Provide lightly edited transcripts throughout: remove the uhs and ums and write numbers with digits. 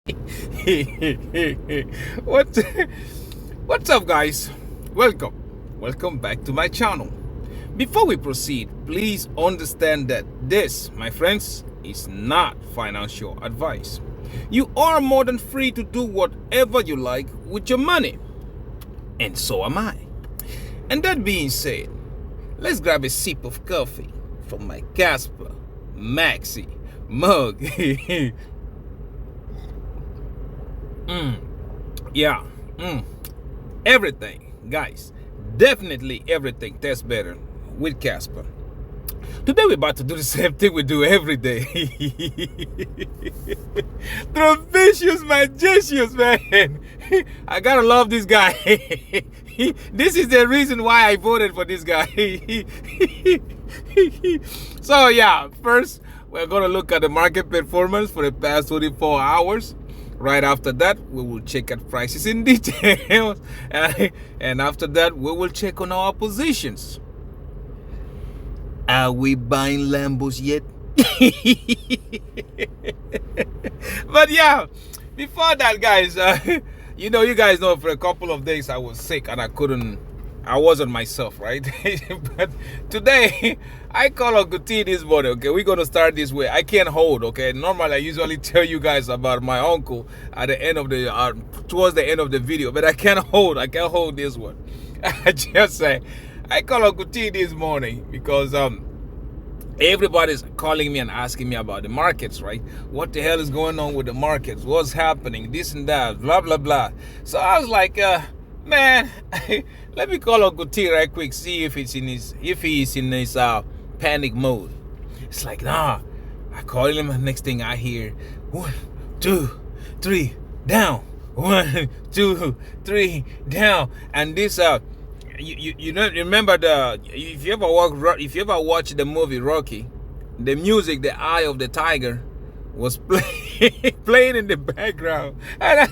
what what's up, guys? Welcome back to my channel. Before we proceed, please understand that this, my friends, is not financial advice. You are more than free to do whatever you like with your money, and so am I. And that being said, let's grab a sip of coffee from my Casper Maxi mug. Yeah. Everything, guys, definitely everything tastes better with Casper. Today we're about to do the same thing we do every day. Trapicious magicians, man. I gotta love this guy. This is the reason why I voted for this guy. So yeah, first we're gonna look at the market performance for the past 24 hours. Right after that, we will check at prices in detail. And after that, we will check on our positions. Are we buying Lambos yet? But yeah, before that, guys, you guys know for a couple of days I was sick and I wasn't myself, right? But today, I call a good tea this morning, okay? We're going to start this way. I can't hold, okay? Normally, I usually tell you guys about my uncle at the end of towards the end of the video, but I can't hold this one. I just say, I call a good tea this morning because everybody's calling me and asking me about the markets, right? What the hell is going on with the markets? What's happening? This and that, blah, blah, blah. So I was like, man, let me call Uncle T right quick, see if he is in his panic mode. It's like, nah. I call him, and next thing I hear, 1, 2, 3, down. 1, 2, 3, down. And this you know, remember if you ever watch the movie Rocky, the music, the Eye of the Tiger, was playing in the background, and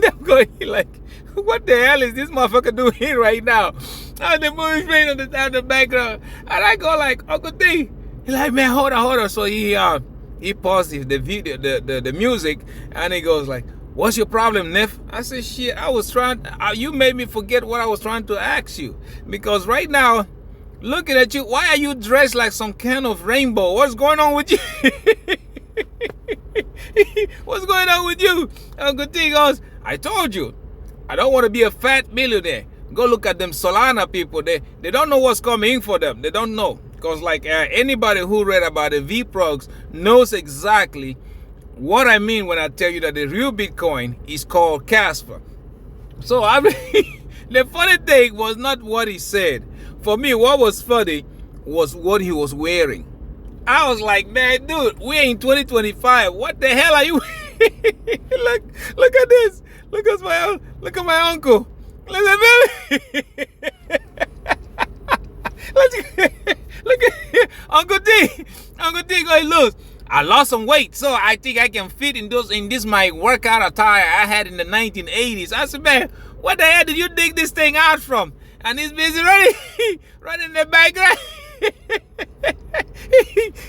I'm going like, what the hell is this motherfucker doing here right now? And the movie's playing on the background, and I go like, Uncle D. He's like, man, hold on. So he paused the video, the music, and he goes like, what's your problem, Neff? I said, shit, you made me forget what I was trying to ask you. Because right now, looking at you, why are you dressed like some kind of rainbow? What's going on with you? What's going on with you? Uncle T goes, I told you, I don't want to be a fat millionaire. Go look at them Solana people. They don't know what's coming for them. They don't know. Because like anybody who read about the VProgs knows exactly what I mean when I tell you that the real Bitcoin is called Casper. So the funny thing was not what he said. For me, what was funny was what he was wearing. I was like, man, dude, we're in 2025. What the hell are you? Look at this. Look at my uncle. Look at Uncle D. Uncle D going, look, I lost some weight, so I think I can fit in this my workout attire I had in the 1980s. I said, man, what the hell did you dig this thing out from? And he's busy running in the background.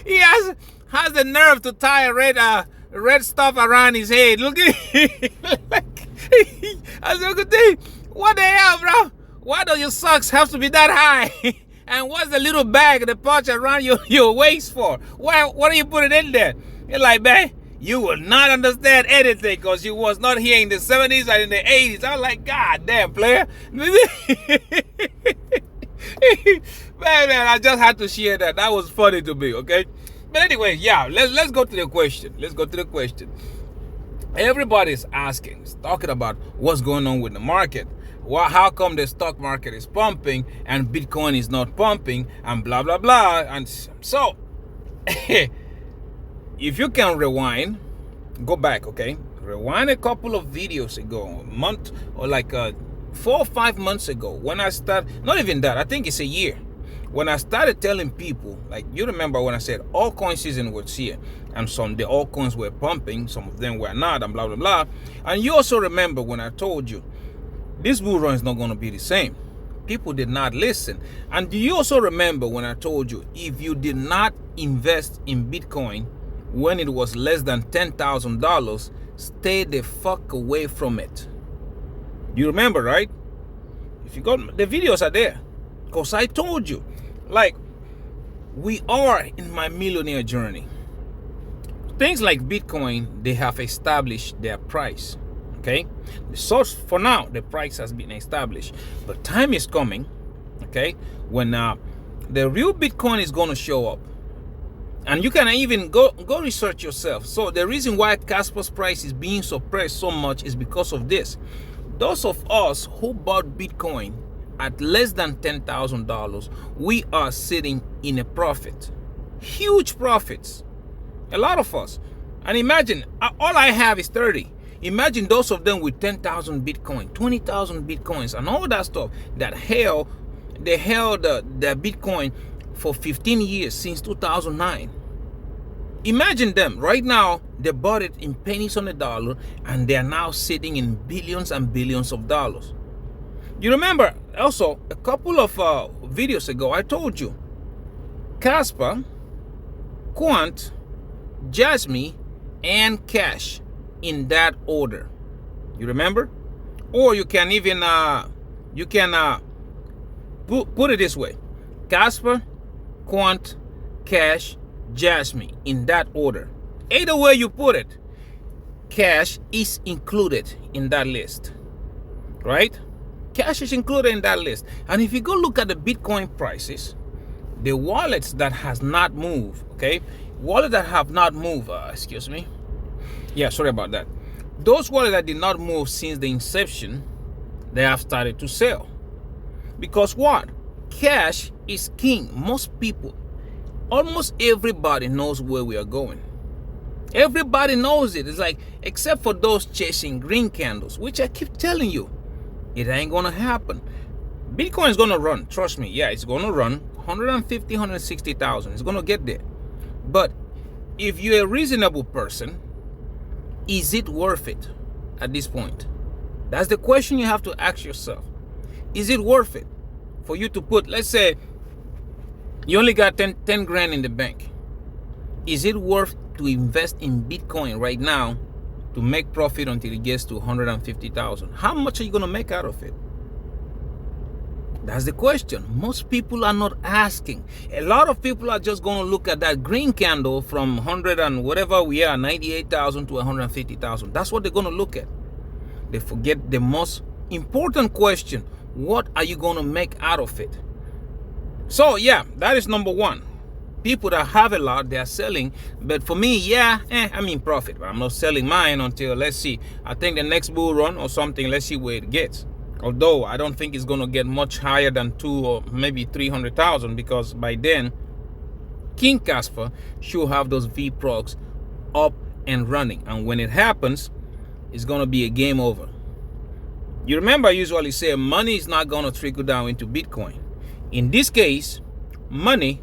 He has the nerve to tie a red stuff around his head. Look at I said, Uncle D, what the hell, bro? Why do your socks have to be that high? And what's the little bag, the pouch around your waist for? What are you putting in there? You're like, man, you will not understand anything because you was not here in the 70s and in the 80s. I was like, God damn, player. Man, I just had to share that. That was funny to me, okay? But anyway, yeah, let's go to the question. Everybody's asking, talking about what's going on with the market. How come the stock market is pumping and Bitcoin is not pumping and blah, blah, blah. And so, if you can rewind, go back, okay? Rewind a couple of videos ago, a month or like 4 or 5 months ago when I started, not even that, I think it's a year. When I started telling people, like you remember when I said altcoin season was here and the altcoins were pumping, some of them were not and blah, blah, blah. And you also remember when I told you, this bull run is not going to be the same. People did not listen. And do you also remember when I told you, if you did not invest in Bitcoin when it was less than $10,000, stay the fuck away from it. You remember, right? If you got the videos are there, because I told you, like, we are in my millionaire journey. Things like Bitcoin, they have established their price. Okay, so for now the price has been established, but time is coming, okay, when the real Bitcoin is going to show up. And you can even go research yourself. So the reason why Casper's price is being suppressed so much is because of this. Those of us who bought Bitcoin at less than $10,000, we are sitting in a profit, huge profits, a lot of us. And imagine, all I have is 30. Imagine those of them with 10,000 Bitcoin, 20,000 Bitcoins, and all that stuff that they held the Bitcoin for 15 years since 2009. Imagine them right now. They bought it in pennies on the dollar, and they are now sitting in billions and billions of dollars. You remember also a couple of videos ago, I told you Casper, Quant, Jasmine, and Cash, in that order. You remember? Or you can even put it this way: Casper, Quant, Cash, Jasmine, in that order. Either way you put it, Cash is included in that list, right? Cash is included in that list. And if you go look at the Bitcoin prices, the wallets that has not moved, okay, wallets that have not moved, excuse me, yeah, sorry about that. Those wallets that did not move since the inception, they have started to sell. Because what? Cash is king. Most people, almost everybody knows where we are going. Everybody knows it. It's like, except for those chasing green candles, which I keep telling you, it ain't gonna happen. Bitcoin is gonna run, trust me. Yeah, it's gonna run 150, 160,000. It's gonna get there. But if you're a reasonable person, is it worth it at this point? That's the question you have to ask yourself. Is it worth it for you to put, let's say, you only got 10 grand in the bank. Is it worth to invest in Bitcoin right now to make profit until it gets to 150,000? How much are you going to make out of it? That's the question. Most people are not asking. A lot of people are just going to look at that green candle from 100 and whatever we are, 98,000 to 150,000. That's what they're going to look at. They forget the most important question. What are you going to make out of it? So yeah, that is number one. People that have a lot, they are selling. But for me, yeah, I'm in profit. But I'm not selling mine until, let's see, I think the next bull run or something. Let's see where it gets. Although I don't think it's going to get much higher than 2 or maybe 300,000, because by then King Casper should have those VProcs up and running. And when it happens, it's going to be a game over. You remember I usually say money is not going to trickle down into Bitcoin. In this case, money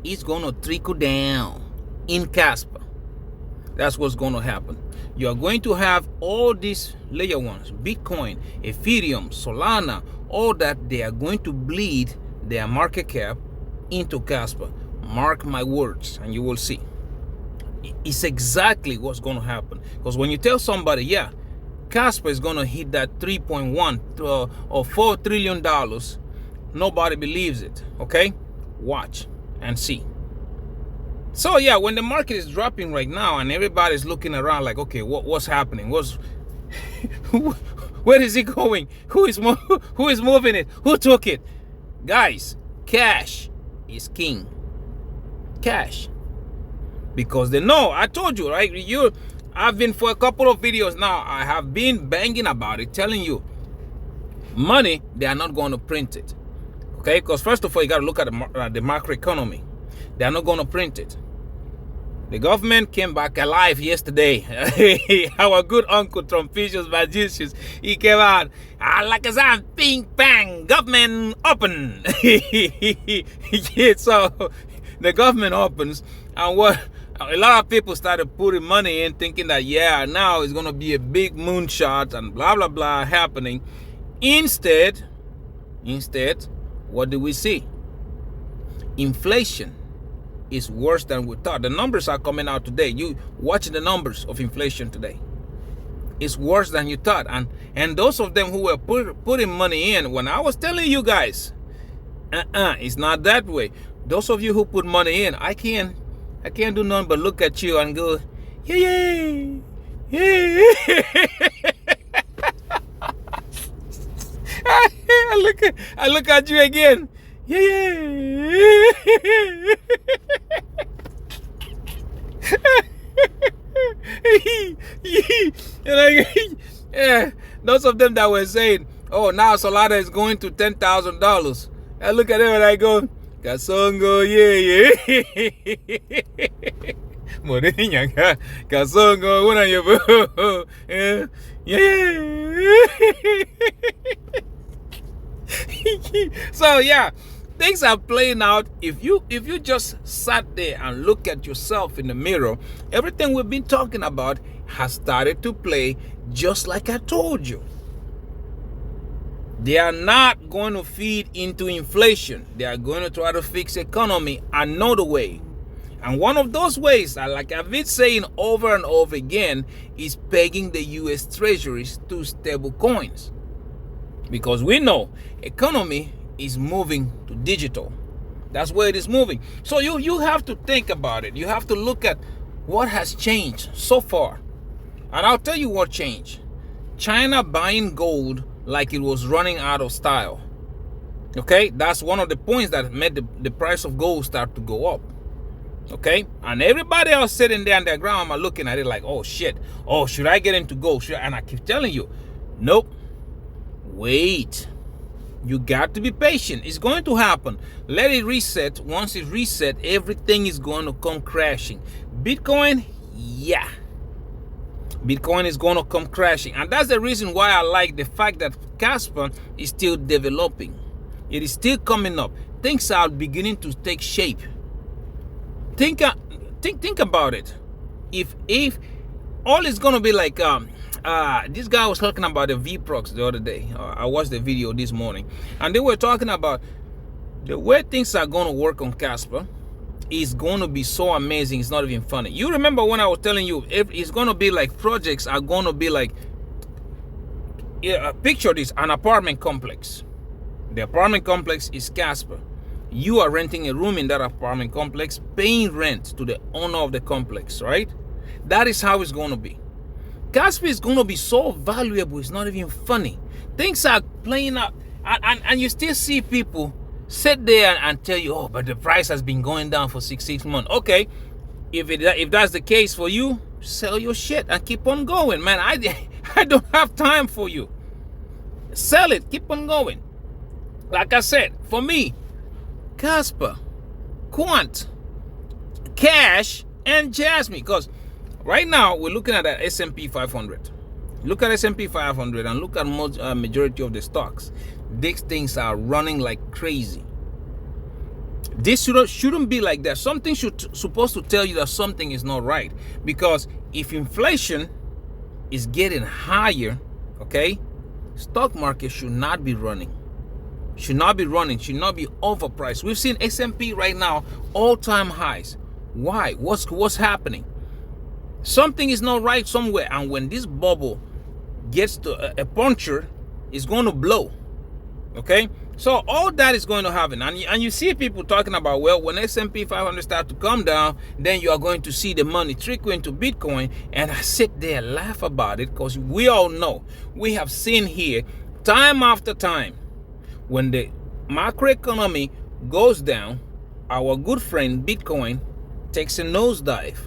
is going to trickle down in Casper. That's what's going to happen. You are going to have all these layer ones, Bitcoin, Ethereum, Solana, all that, they are going to bleed their market cap into Casper. Mark my words, and you will see. It's exactly what's going to happen. Because when you tell somebody, yeah, Casper is going to hit that 3.1 or $4 trillion, nobody believes it, okay? Watch and see. So yeah, when the market is dropping right now and everybody's looking around like, okay, what's happening? Where is it going? Who is moving it? Who took it? Guys, cash is king. Cash. Because they know, I told you, right? I've been, for a couple of videos now, I have been banging about it, telling you, money, they are not going to print it. Okay? Because first of all, you got to look at the macroeconomy. They are not going to print it. The government came back alive yesterday. Our good uncle Trumpicius Magicius, he came out, like a sound, ping, bang, government open. Yeah, so the government opens, and what a lot of people started putting money in, thinking that, yeah, now it's going to be a big moonshot and blah, blah, blah happening. Instead, what do we see? Inflation is worse than we thought. The numbers are coming out today. You watch the numbers of inflation today. It's worse than you thought. And those of them who were putting money in, when I was telling you guys, it's not that way. Those of you who put money in, I can't do nothing but look at you and go, yay, yay. I look at you again. Yeah. Yeah. Those of them that were saying, oh, now Solana is going to $10,000. I look at them and I go, Kasongo, yeah. Morenya, Kasongo, when are you? Yeah. So yeah, things are playing out. If you just sat there and look at yourself in the mirror, everything we've been talking about has started to play just like I told you. They are not going to feed into inflation. They are going to try to fix the economy another way. And one of those ways, like I've been saying over and over again, is pegging the US treasuries to stable coins. Because we know economy is moving to digital. That's where it is moving. So you have to think about it. You have to look at what has changed so far. And I'll tell you what changed. China buying gold like it was running out of style. Okay, that's one of the points that made the price of gold start to go up. Okay, and everybody else sitting there on their ground are looking at it like, oh shit, oh, should I get into gold? And I keep telling you, nope. Wait, you got to be patient. It's going to happen. Let it reset. Once it reset, everything is going to come crashing. Bitcoin, yeah, Bitcoin is going to come crashing. And that's the reason why I like the fact that Casper is still developing. It is still coming up. Things are beginning to take shape. Think about it. If all is going to be like this guy was talking about the VPROX the other day. I watched the video this morning, and they were talking about the way things are going to work on Casper is going to be so amazing. It's not even funny. You remember when I was telling you, it's going to be like projects are going to be like, picture this, an apartment complex. The apartment complex is Casper. You are renting a room in that apartment complex, paying rent to the owner of the complex, right? That is how it's going to be. Casper is going to be so valuable, it's not even funny. Things are playing out, and you still see people sit there and tell you, oh, but the price has been going down for six months. Okay, if that's the case for you, sell your shit and keep on going, man. I don't have time for you. Sell it, keep on going. Like I said, for me, Casper, Quant, Cash, and Jasmine, because right now we're looking at that S&P 500. Look at S&P 500 and look at majority of the stocks. These things are running like crazy. This shouldn't be like that. Something supposed to tell you that something is not right, because if inflation is getting higher, okay, stock market should not be running. Should not be overpriced. We've seen S&P right now all-time highs. Why? What's happening? Something is not right somewhere, and when this bubble gets to a puncture, it's going to blow. Okay, so all that is going to happen, and you see people talking about, well, when S&P 500 start to come down, then you are going to see the money trickle into Bitcoin. And I sit there and laugh about it, because we all know, we have seen here time after time, when the macroeconomy goes down, our good friend Bitcoin takes a nosedive.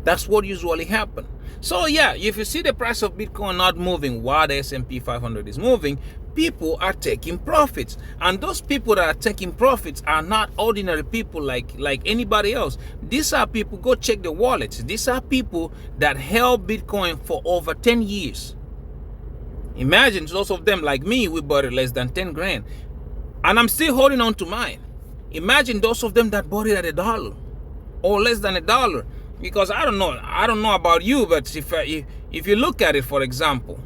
That's what usually happens. So yeah, if you see the price of Bitcoin not moving while the S&P 500 is moving, people are taking profits. And those people that are taking profits are not ordinary people like anybody else. These are people, go check the wallets. These are people that held Bitcoin for over 10 years. Imagine those of them like me, we bought it less than 10 grand. And I'm still holding on to mine. Imagine those of them that bought it at $1 or less than $1. Because I don't know about you, but if you look at it, for example,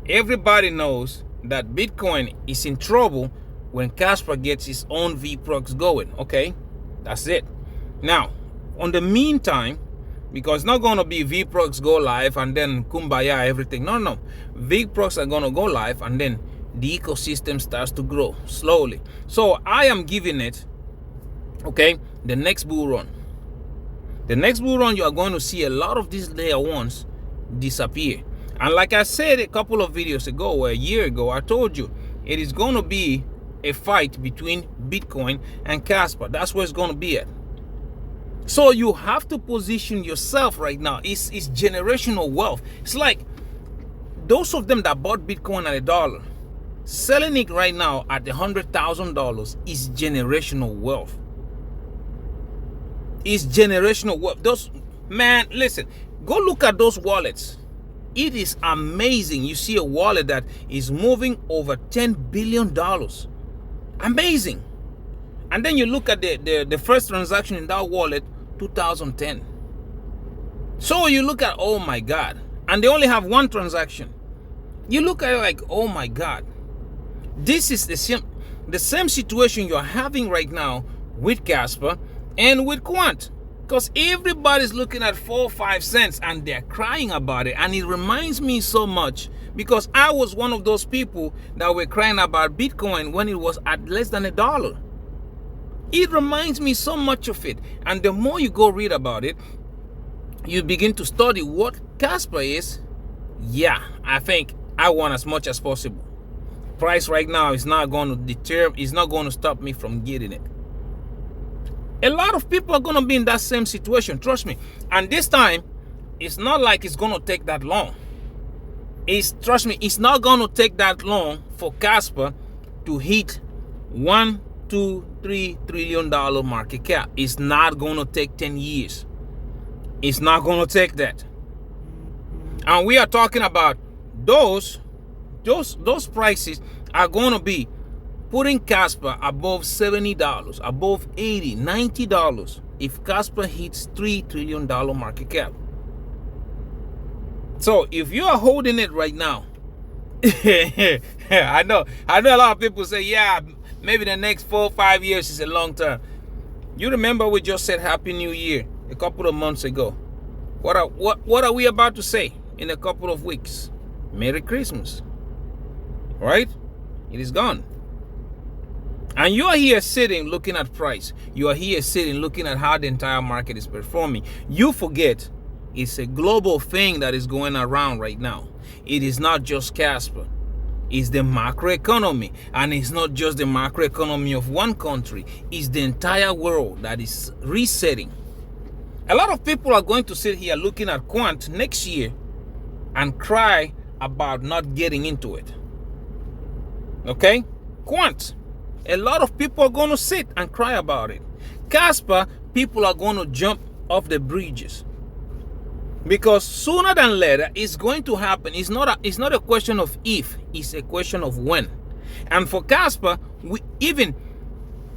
everybody knows that Bitcoin is in trouble when Casper gets his own VPROX going. Okay, that's it. Now, on the meantime, because it's not going to be VPROX go live and then kumbaya everything. No. VPROX are going to go live and then the ecosystem starts to grow slowly. So I am giving it, okay, the next bull run. The next bull run, you are going to see a lot of these layer ones disappear. And like I said a couple of videos ago, or a year ago, I told you it is going to be a fight between Bitcoin and Casper. That's where it's going to be at. So you have to position yourself right now. It's generational wealth. It's like those of them that bought Bitcoin at $1, selling it right now at $100,000 is generational wealth. It's generational wealth. Those, man, listen, go look at those wallets. It is amazing. You see a wallet that is moving over $10 billion. Amazing. And then you look at the first transaction in that wallet, 2010. So you look at, oh my God. And they only have one transaction. You look at it like, oh my God. This is the same situation you're having right now with Casper and with Quant. Because everybody's looking at 4 or 5 cents and they're crying about it. And it reminds me so much because I was one of those people that were crying about Bitcoin when it was at less than $1. It reminds me so much of it. And the more you go read about it, you begin to study what Casper is. Yeah, I think I want as much as possible. Price right now is not going to deter, it's not going to stop me from getting it. A lot of people are going to be in that same situation, trust me. And this time, it's not like it's going to take that long. Trust me, it's not going to take that long for Casper to hit $1, $2, $3 trillion market cap. It's not going to take 10 years. It's not going to take that. And we are talking about those prices are going to be putting Casper above $70, above $80, $90 if Casper hits $3 trillion market cap. So if you are holding it right now, I know a lot of people say, yeah, maybe the next 4 or 5 years is a long term. You remember we just said Happy New Year a couple of months ago. What are we about to say in a couple of weeks? Merry Christmas. Right? It is gone. And you are here sitting looking at price. You are here sitting looking at how the entire market is performing. You forget it's a global thing that is going around right now. It is not just Casper. It's the macroeconomy. And it's not just the macroeconomy of one country. It's the entire world that is resetting. A lot of people are going to sit here looking at Quant next year and cry about not getting into it. Okay? Quant. A lot of people are going to sit and cry about it. Casper, people are going to jump off the bridges. Because sooner than later, it's going to happen. It's not a question of if, it's a question of when. And for Casper, even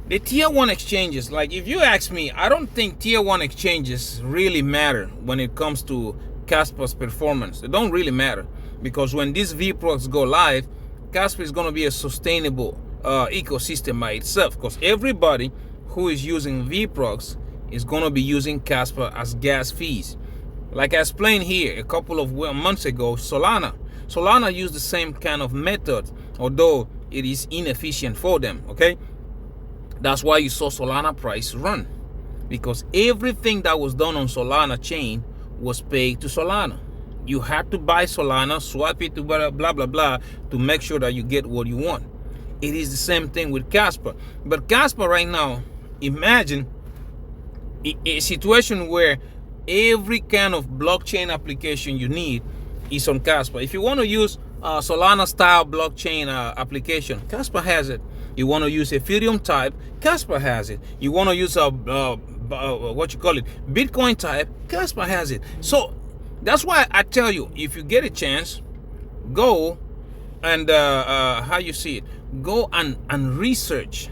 the tier 1 exchanges, like if you ask me, I don't think tier 1 exchanges really matter when it comes to Casper's performance. They don't really matter. Because when these VPROX go live, Casper is going to be a sustainable ecosystem by itself, because everybody who is using VPROX is going to be using Casper as gas fees. Like I explained here a couple of months ago, Solana used the same kind of method, although it is inefficient for them. Okay, that's why you saw Solana price run, because everything that was done on Solana chain was paid to Solana. You had to buy Solana, swap it to blah blah blah to make sure that you get what you want. It is the same thing with Casper. But Casper right now, imagine a situation where every kind of blockchain application you need is on Casper. If you want to use Solana style blockchain application, Casper has it. You want to use Ethereum type, Casper has it. You want to use Bitcoin type, Casper has it. So that's why I tell you, if you get a chance, go and how you see it, go and research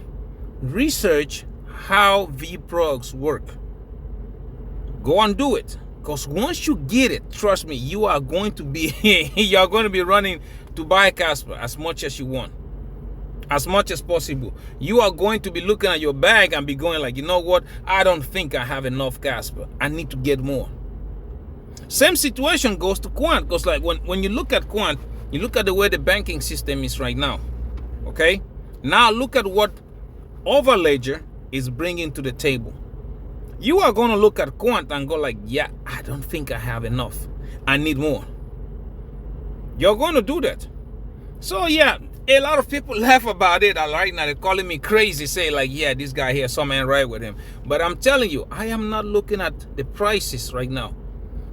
how VPROX work. Go and do it, because once you get it, trust me, you are going to be running to buy Casper as much as you want. as much as possible. You are going to be looking at your bag and be going like, you know what? I don't think I have enough Casper. I need to get more. Same situation goes to quant, because like when you look at quant, you look at the way the banking system is right now. Okay? Now look at what Overledger is bringing to the table. You are going to look at quant and go like, yeah, I don't think I have enough. I need more. You're going to do that. So yeah, a lot of people laugh about it right now. They're calling me crazy, say like, yeah, this guy here, something right with him. But I'm telling you, I am not looking at the prices right now,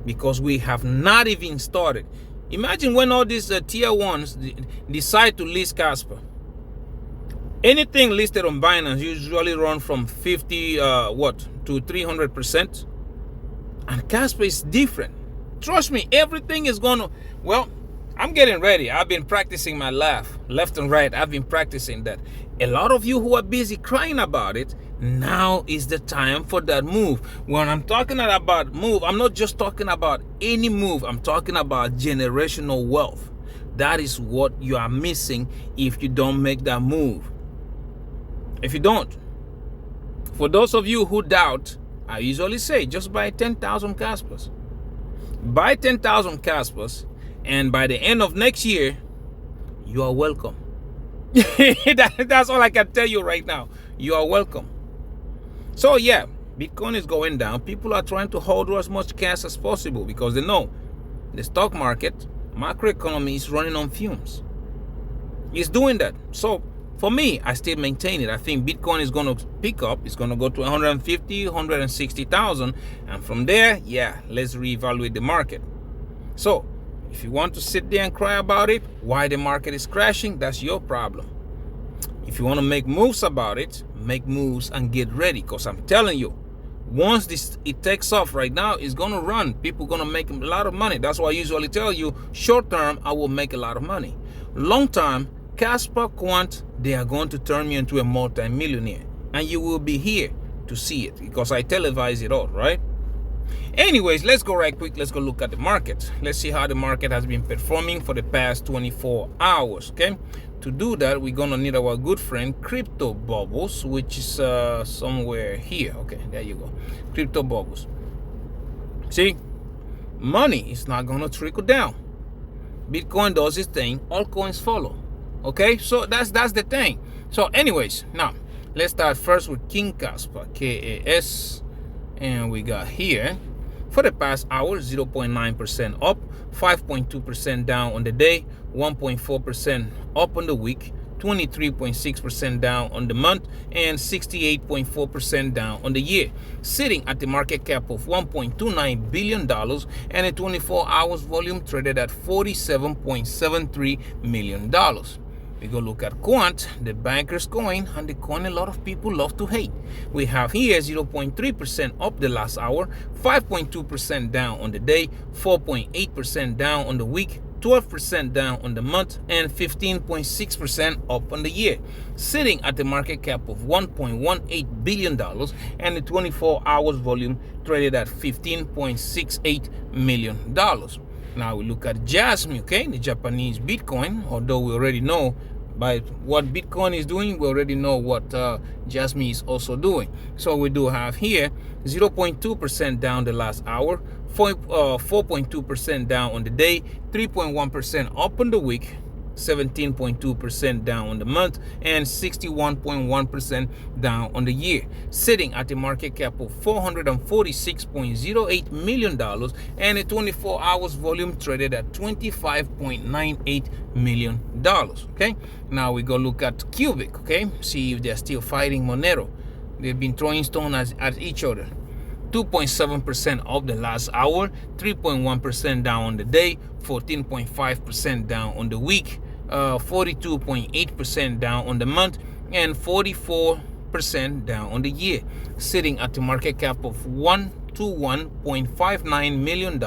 because we have not even started. Imagine when all these tier ones decide to list Casper. Anything listed on Binance usually run from 50 to 300%. And Casper is different. Trust me, everything is gonna, well, I'm getting ready. I've been practicing my laugh left and right. I've been practicing that. A lot of you who are busy crying about it, now is the time for that move. When I'm talking about move, I'm not just talking about any move. I'm talking about generational wealth. That is what you are missing if you don't make that move. If you don't. For those of you who doubt, I usually say just buy 10,000 Caspers. Buy 10,000 Caspers, and by the end of next year, you are welcome. That's all I can tell you right now. You are welcome. So yeah, Bitcoin is going down. People are trying to hold as much cash as possible because they know the stock market, macroeconomy is running on fumes. It's doing that. So for me, I still maintain it. I think Bitcoin is going to pick up. It's going to go to 150, 160,000. And from there, yeah, let's reevaluate the market. So if you want to sit there and cry about it, why the market is crashing, that's your problem. If you want to make moves about it, make moves and get ready. Because I'm telling you, once it takes off right now, it's going to run. People are going to make a lot of money. That's why I usually tell you, short term, I will make a lot of money. Long term, Casper, Quant, they are going to turn me into a multi-millionaire. And you will be here to see it because I televise it all, right? Anyways, let's go right quick. Let's go look at the market. Let's see how the market has been performing for the past 24 hours, okay? To do that, we're going to need our good friend Crypto Bubbles, which is somewhere here. Okay, there you go. Crypto Bubbles. See, money is not going to trickle down. Bitcoin does its thing. Altcoins follow. Okay, so that's the thing. So anyways, now let's start first with King Kaspa, KAS, and we got here for the past hour 0.9% up, 5.2% down on the day, 1.4% up on the week, 23.6% down on the month, and 68.4% down on the year, sitting at the market cap of $1.29 billion and a 24 hours volume traded at $47.73 million. We go look at Quant, the banker's coin, and the coin a lot of people love to hate. We have here 0.3% up the last hour, 5.2% down on the day, 4.8% down on the week, 12% down on the month, and 15.6% up on the year, sitting at the market cap of $1.18 billion and the 24 hours volume traded at $15.68 million. Now we look at Jasmine, okay, the Japanese Bitcoin, although we already know by what Bitcoin is doing, we already know what Jasmine is also doing. So we do have here 0.2% down the last hour, 4.2% down on the day, 3.1% up on the week, 17.2% down on the month, and 61.1% down on the year, sitting at the market cap of $446.08 million and a 24 hours volume traded at $25.98 million. Okay, now we go look at Cubic, okay, see if they're still fighting Monero. They've been throwing stones at each other. 2.7% up the last hour, 3.1% down on the day, 14.5% down on the week, 42.8% down on the month, and 44% down on the year, sitting at the market cap of $121.59 million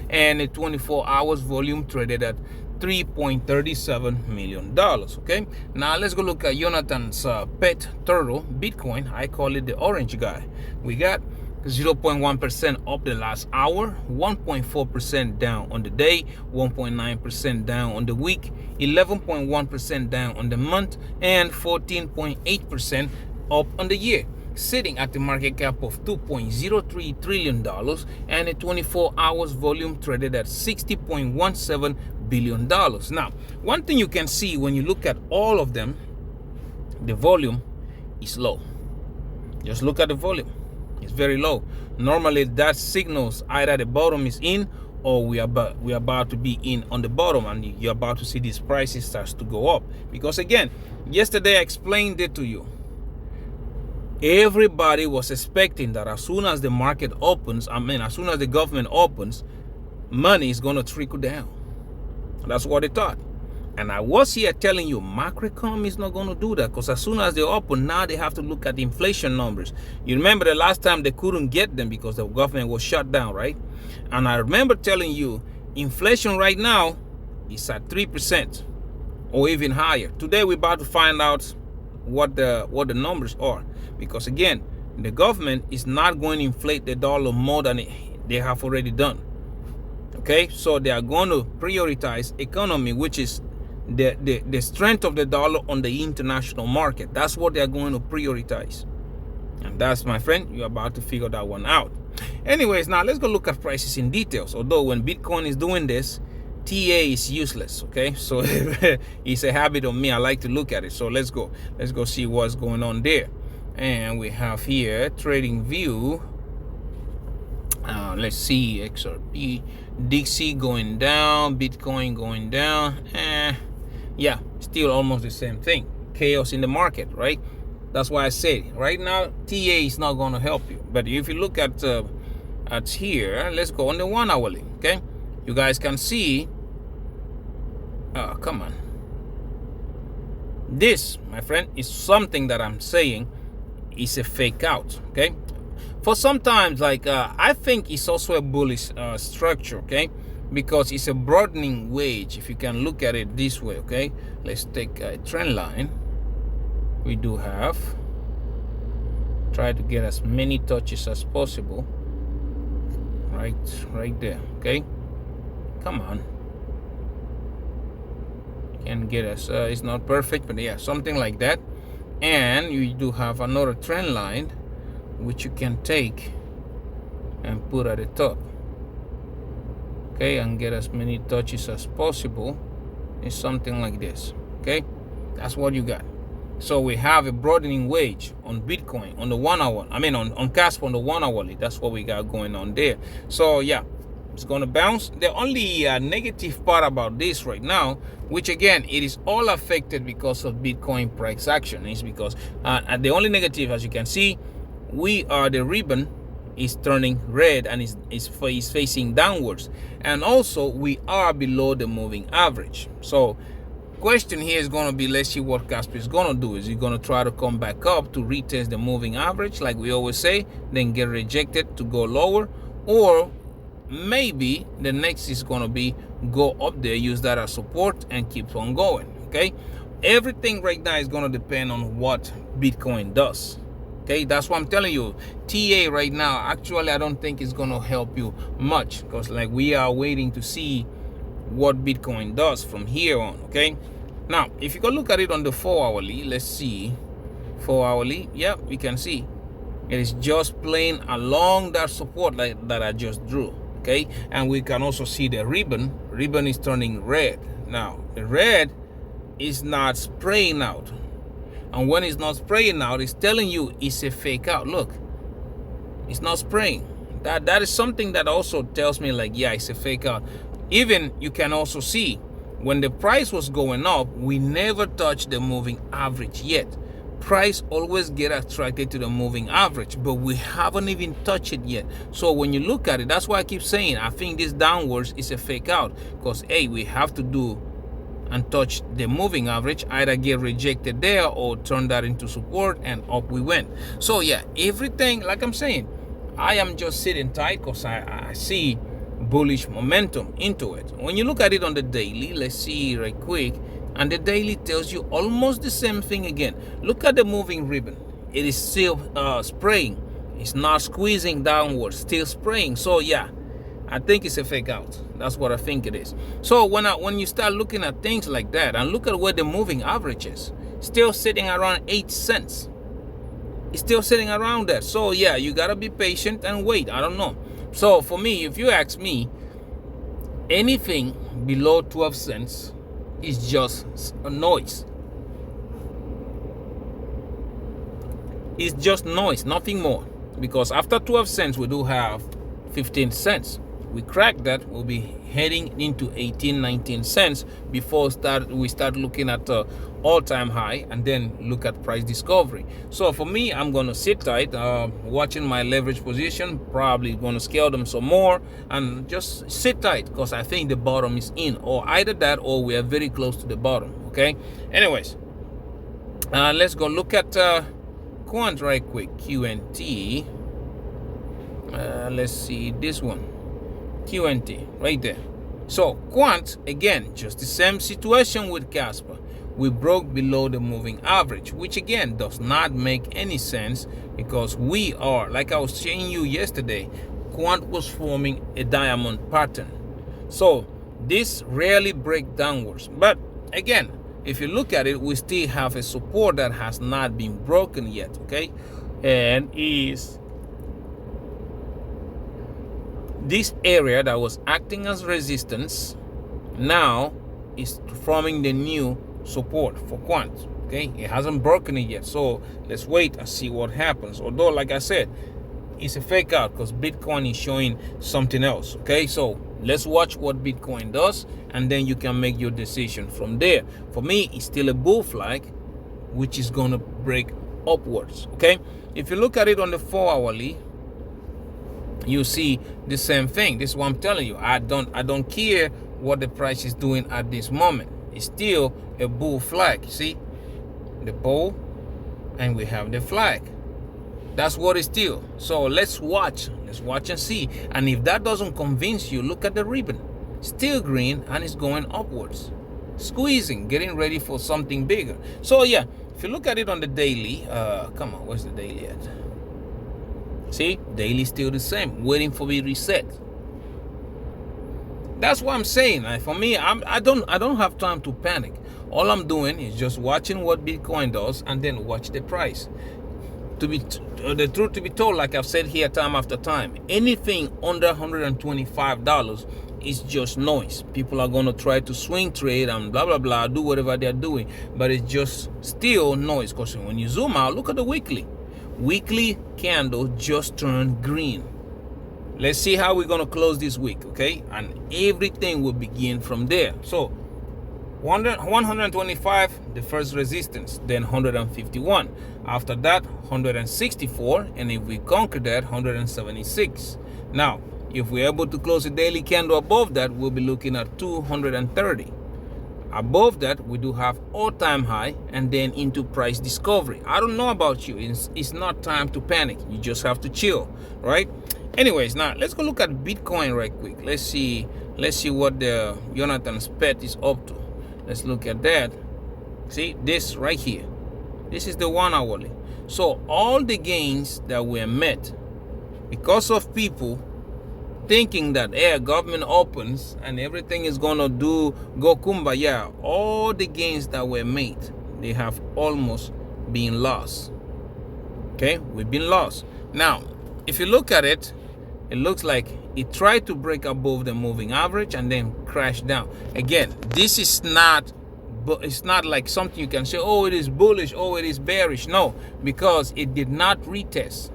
and a 24 hours volume traded at $3.37 million. Okay, now let's go look at Jonathan's pet turtle, Bitcoin. I call it the orange guy. We got 0.1% up the last hour, 1.4% down on the day, 1.9% down on the week, 11.1% down on the month, and 14.8% up on the year, sitting at the market cap of $2.03 trillion and a 24 hours volume traded at $60.17 billion. Now, one thing you can see when you look at all of them, the volume is low. Just look at the volume. It's very low. Normally that signals either the bottom is in or we are about to be in on the bottom, and you're about to see these prices starts to go up. Because again, yesterday I explained it to you. Everybody was expecting that as soon as the market opens, as soon as the government opens, money is going to trickle down. That's what they thought. And I was here telling you, macroeconomy is not going to do that, because as soon as they open, now they have to look at the inflation numbers. You remember the last time they couldn't get them because the government was shut down, right? And I remember telling you, inflation right now is at 3% or even higher. Today we're about to find out what the numbers are, because again, the government is not going to inflate the dollar more than they have already done. Okay, so they are going to prioritize economy, which is the strength of the dollar on the international market. That's what they're going to prioritize. And that's, my friend, you're about to figure that one out. Anyways, now let's go look at prices in details. Although when Bitcoin is doing this, TA is useless, okay? So it's a habit of me. I like to look at it. So let's go see what's going on there. And we have here trading view. Let's see, XRP, Dixie going down, Bitcoin going down. Yeah, still almost the same thing. Chaos in the market, right? That's why I say right now TA is not going to help you. But if you look at here, let's go on the 1 hourly. Okay, you guys can see. Come on. This, my friend, is something that I'm saying is a fake out. Okay. For sometimes, like I think it's also a bullish structure, okay? Because it's a broadening wedge, if you can look at it this way, okay? Let's take a trend line. We do have. Try to get as many touches as possible. Right there, okay? Come on. Can get us, it's not perfect, but yeah, something like that. And you do have another trend line, which you can take and put at the top, okay, and get as many touches as possible. It's something like this, okay? That's what you got. So we have a broadening wedge on Bitcoin on the 1 hour, on Casper on the 1 hourly. That's what we got going on there. So yeah, it's gonna bounce. The only negative part about this right now, which again, it is all affected because of Bitcoin price action, is because the only negative, as you can see, the ribbon is turning red and is facing downwards, and also we are below the moving average. So question here is going to be, let's see what Casper is going to do. Is he going to try to come back up to retest the moving average like we always say, then get rejected to go lower, or maybe the next is going to be go up there, use that as support, and keep on going. Okay, everything right now is going to depend on what Bitcoin does. Okay, that's what I'm telling you. TA right now, actually, I don't think it's going to help you much, because like we are waiting to see what Bitcoin does from here on. Okay, now if you go look at it on the 4 hourly, let's see, 4 hourly. Yeah, we can see it is just playing along that support that I just drew. Okay, and we can also see the ribbon is turning red. Now the red is not spraying out. And when it's not spraying out, it's telling you it's a fake out. Look, it's not spraying. That is something that also tells me, like, yeah, it's a fake out. Even you can also see when the price was going up, we never touched the moving average yet. Price always get attracted to the moving average, but we haven't even touched it yet. So when you look at it, that's why I keep saying I think this downwards is a fake out, because we have to do and touch the moving average, either get rejected there or turn that into support, and up we went. So yeah, everything, like I'm saying, I am just sitting tight because I see bullish momentum into it. When you look at it on the daily, let's see right quick, and the daily tells you almost the same thing again. Look at the moving ribbon. It is still spraying It's not squeezing downwards, still spraying. So yeah, I think it's a fake out. That's what I think it is. So when you start looking at things like that, and look at where the moving average is, still sitting around 8 cents. It's still sitting around that. So yeah, you gotta be patient and wait. I don't know. So for me, if you ask me, anything below 12 cents is just a noise. It's just noise, nothing more. Because after 12 cents, we do have 15 cents. We crack that, we'll be heading into 18, 19 cents before we start looking at all-time high, and then look at price discovery. So for me, I'm going to sit tight, watching my leverage position, probably going to scale them some more, and just sit tight, because I think the bottom is in, or either that or we are very close to the bottom. Okay, anyways, let's go look at Quant right quick. QNT. Let's see this one. QNT right there. So Quant, again, just the same situation with Casper. We broke below the moving average, which again does not make any sense, because we are, like I was showing you yesterday, Quant was forming a diamond pattern. So this rarely breaks downwards. But again, if you look at it, we still have a support that has not been broken yet, okay? And is this area that was acting as resistance now is forming the new support for Quant, okay? It hasn't broken it yet, so let's wait and see what happens. Although, like I said, it's a fake out because Bitcoin is showing something else, okay? So let's watch what Bitcoin does, and then you can make your decision from there. For me, it's still a bull flag, which is going to break upwards, okay? If you look at it on the 4-hourly, you see the same thing. This is what I'm telling you. I don't care what the price is doing at this moment. It's still a bull flag. See the bull, and we have the flag. That's what it's still. So let's watch and see. And if that doesn't convince you, look at the ribbon. Still green, and it's going upwards, squeezing, getting ready for something bigger. So yeah, if you look at it on the daily, come on, where's the daily at? See, daily still the same, waiting for me to reset. That's what I'm saying. For me, I don't have time to panic. All I'm doing is just watching what Bitcoin does, and then watch the price. The truth to be told, like I've said here time after time, anything under $125 is just noise. People are going to try to swing trade and blah blah blah, do whatever they're doing, but it's just still noise. Because when you zoom out, look at the weekly candle just turned green. Let's see how we're going to close this week, okay? And everything will begin from there. So 125, the first resistance, then 151. After that, 164, and if we conquer that, 176. Now, if we're able to close a daily candle above that, we'll be looking at 230. Above that, we do have all-time high, and then into price discovery. I don't know about you. It's not time to panic. You just have to chill, right? Anyways, now let's go look at Bitcoin right quick. Let's see what the Jonathan's pet is up to. Let's look at that. See this right here. This is the 1-hourly. So all the gains that were met because of people thinking that government opens and everything is gonna go kumbaya, all the gains that were made, they have almost been lost. Okay, we've been lost. Now, if you look at it, it looks like it tried to break above the moving average and then crash down. Again, this is not, it's not like something you can say, oh, it is bullish, oh, it is bearish. No, because it did not retest.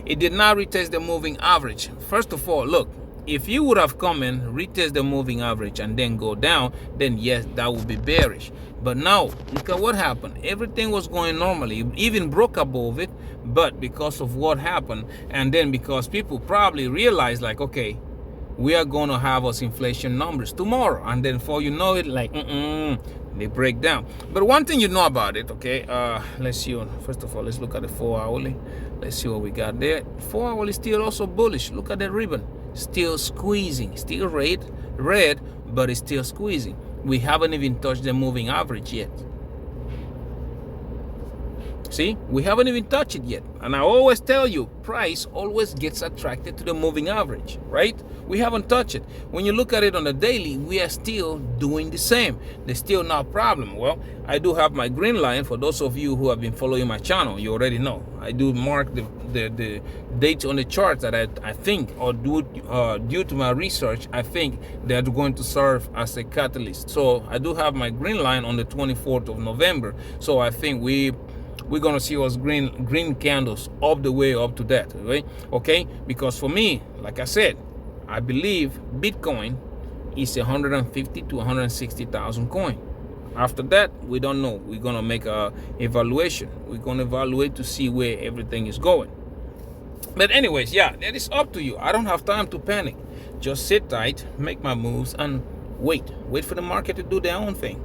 It did not retest the moving average. First of all, look, if you would have come in, retest the moving average and then go down, then yes, that would be bearish. But now, look at what happened. Everything was going normally, it even broke above it, but because of what happened, and then because people probably realized like, okay, we are going to have us inflation numbers tomorrow, and then before you know it, like, they break down. But one thing you know about it, okay, let's see, first of all, let's look at the 4-hourly. Let's see what we got there. 4-hourly still also bullish. Look at the ribbon, still squeezing, still red, but it's still squeezing. We haven't even touched the moving average yet. See, we haven't even touched it yet. And I always tell you, price always gets attracted to the moving average, right? We haven't touched it. When you look at it on the daily, we are still doing the same. There's still no problem. Well, I do have my green line. For those of you who have been following my channel, you already know. I do mark the dates on the charts that I think, or due to my research, I think they're going to serve as a catalyst. So I do have my green line on the 24th of November. So I think we're gonna see us green candles all the way up to that, right? Okay, because for me, like I said, I believe Bitcoin is 150 to 160,000 coin. After that, we don't know. We're gonna make a evaluation. We're gonna evaluate to see where everything is going. But anyways, yeah, that is up to you. I don't have time to panic. Just sit tight, make my moves, and wait for the market to do their own thing.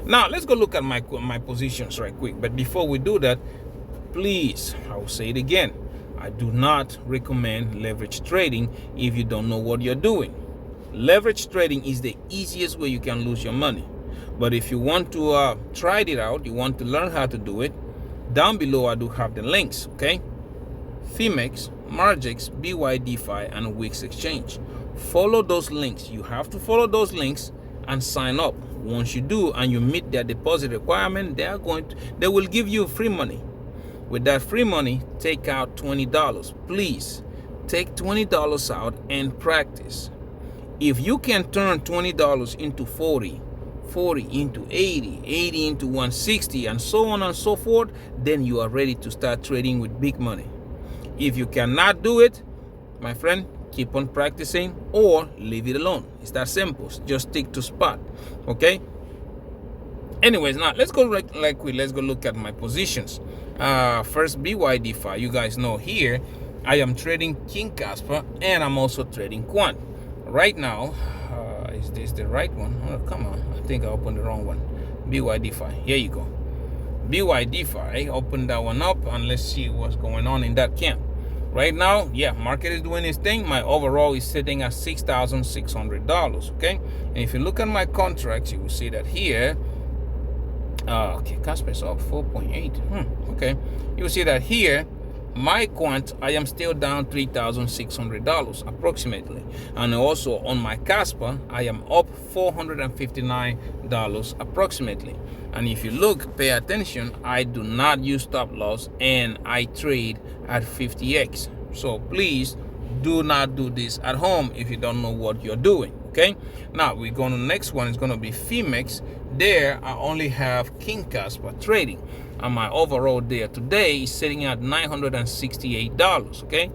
Now let's go look at my positions right quick. But before we do that, please, I will say it again, I do not recommend leverage trading if you don't know what you're doing. Leverage trading is the easiest way you can lose your money. But if you want to try it out, you want to learn how to do it, down below I do have the links, okay? Phemex, Margex, Bydfi, and Wix Exchange. Follow those links. You have to follow those links and sign up. Once you do and you meet their deposit requirement, they will give you free money. With that free money, take out $20. Please take $20 out and practice. If you can turn $20 into 40 into 80 into 160, and so on and so forth, then you are ready to start trading with big money. If you cannot do it, my friend, keep on practicing or leave it alone. It's that simple. Just stick to spot. Okay. Anyways, now let's go let's go look at my positions. First, Bydfi. You guys know here I am trading King Casper and I'm also trading Quant. Right now, is this the right one? Oh, come on, I think I opened the wrong one. Bydfi. Here you go. Bydfi. Open that one up and let's see what's going on in that camp. Right now, yeah, market is doing its thing. My overall is sitting at $6,600. Okay, and if you look at my contracts, you will see that here. Okay, Casper is up 4.8. Okay, you will see that here. My quant, I am still down $3,600 approximately, and also on my Casper, I am up $459 approximately. And if you look, pay attention, I do not use stop loss and I trade at 50x. So please do not do this at home if you don't know what you're doing. Okay, now we're going to the next one. Is going to be Phemex. There I only have King Casper trading, and my overall there today is sitting at $968. Okay,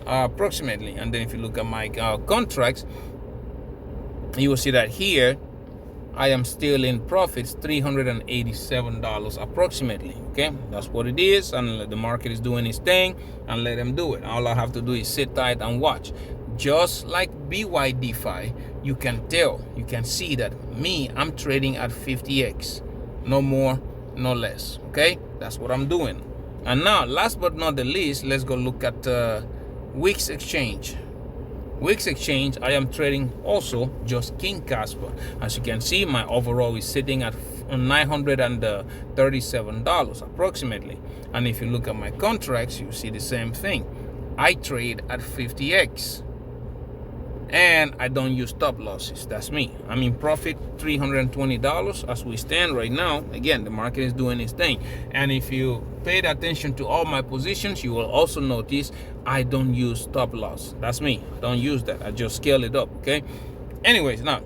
approximately. And then if you look at my contracts, you will see that here I am still in profits, $387 approximately. Okay, that's what it is, and the market is doing its thing, and let them do it. All I have to do is sit tight and watch. Just like Bydfi, you can tell, you can see that I'm trading at 50x, no more, no less. Okay, that's what I'm doing. And now, last but not the least, let's go look at Wix Exchange. Wix Exchange, I am trading also just King Casper. As you can see, my overall is sitting at $937 approximately. And if you look at my contracts, you see the same thing. I trade at 50x. And I don't use stop losses. That's me. I'm in profit $320 as we stand right now. Again, the market is doing its thing. And if you paid attention to all my positions, you will also notice I don't use stop loss. That's me. I don't use that. I just scale it up. Okay. Anyways, now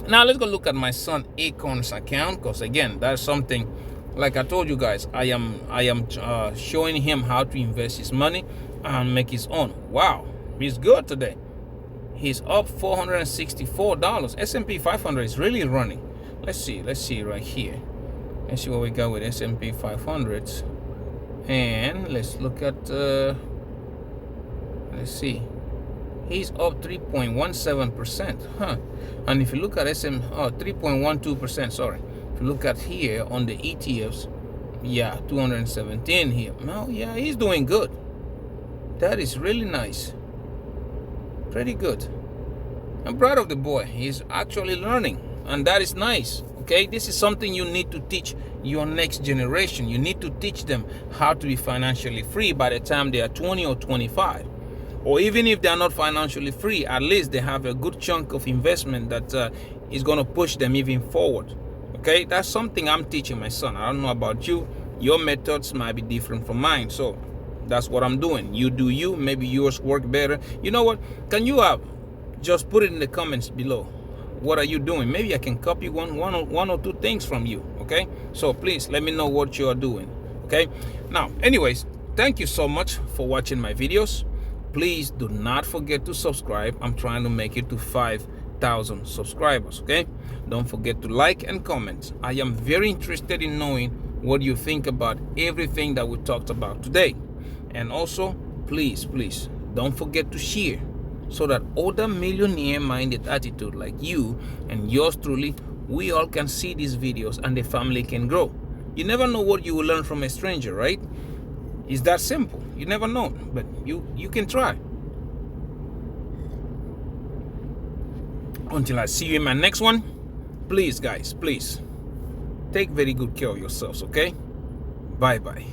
let's go look at my son Acorns account, because again, that's something, like I told you guys, I am showing him how to invest his money and make his own. Wow, he's good today. He's up $464. S&P 500 is really running. Let's see right here. Let's see what we got with S&P 500. And let's look at, let's see. He's up 3.17%. And if you look at 3.12%, sorry. If you look at here on the ETFs, yeah, 217 here. No, yeah, he's doing good. That is really nice. Pretty good. I'm proud of the boy. He's actually learning, and that is nice. Okay, this is something you need to teach your next generation. You need to teach them how to be financially free by the time they are 20 or 25. Or even if they are not financially free, at least they have a good chunk of investment that is going to push them even forward. Okay, that's something I'm teaching my son. I don't know about you. Your methods might be different from mine. So that's what I'm doing. You do you. Maybe yours work better. You know what? Can you just put it in the comments below? What are you doing? Maybe I can copy one or two things from you. Okay, so please let me know what you are doing. Okay, now anyways, thank you so much for watching my videos. Please do not forget to subscribe. I'm trying to make it to 5,000 subscribers. Okay, don't forget to like and comment. I am very interested in knowing what you think about everything that we talked about today. And also, please don't forget to share, so that other millionaire-minded attitude like you and yours truly, we all can see these videos and the family can grow. You never know what you will learn from a stranger, right? It's that simple. You never know, but you can try. Until I see you in my next one, please, guys, please take very good care of yourselves, okay? Bye-bye.